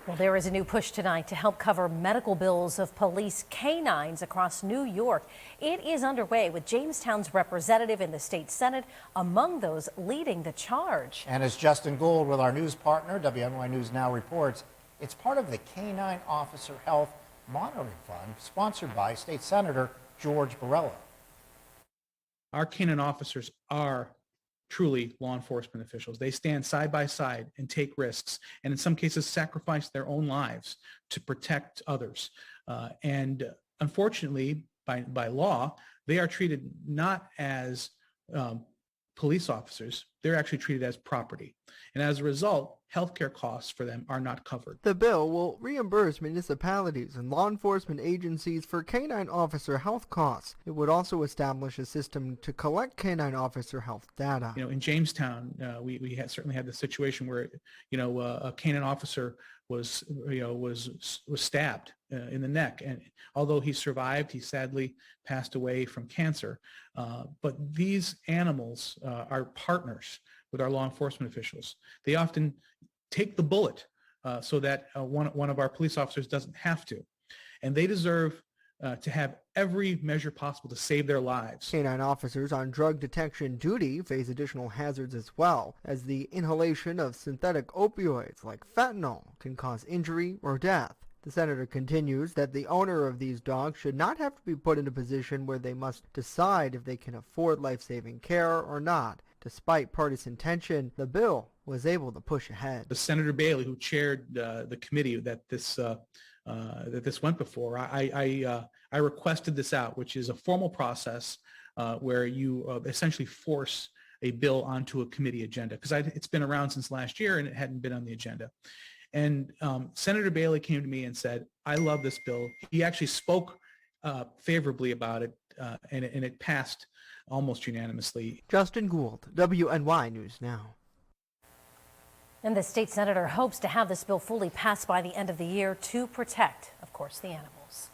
Well, there is a new push tonight to help cover medical bills of police K-9s across New York. It is underway with Jamestown's representative in the state Senate among those leading the charge. And as Justin Gould with our news partner, WNY News Now reports, it's part of the K-9 Officer Health Monitoring Fund sponsored by State Senator George Borrello. Our K-9 officers are truly law enforcement officials. They stand side by side and take risks, and in some cases sacrifice their own lives to protect others. And unfortunately, by law, they are treated not as police officers. They're actually treated as property. And as a result, healthcare costs for them are not covered. The bill will reimburse municipalities and law enforcement agencies for K-9 officer health costs. It would also establish a system to collect K-9 officer health data. In Jamestown, we certainly had the situation where, a K-9 officer was stabbed in the neck, and although he survived, he sadly passed away from cancer. But these animals are partners with our law enforcement officials. They often take the bullet so that one of our police officers doesn't have to, and they deserve to have every measure possible to save their lives. K-9 officers on drug detection duty face additional hazards as well, as the inhalation of synthetic opioids like fentanyl can cause injury or death. The senator continues that the owner of these dogs should not have to be put in a position where they must decide if they can afford life-saving care or not. Despite partisan tension, the bill was able to push ahead. Senator Bailey, who chaired the committee that this went before, I requested this out, which is a formal process where you essentially force a bill onto a committee agenda, because it's been around since last year and it hadn't been on the agenda. And Senator Bailey came to me and said, "I love this bill." He actually spoke favorably about it, and it passed almost unanimously. Justin Gould, WNY News Now. And the state senator hopes to have this bill fully passed by the end of the year to protect, of course, the animals.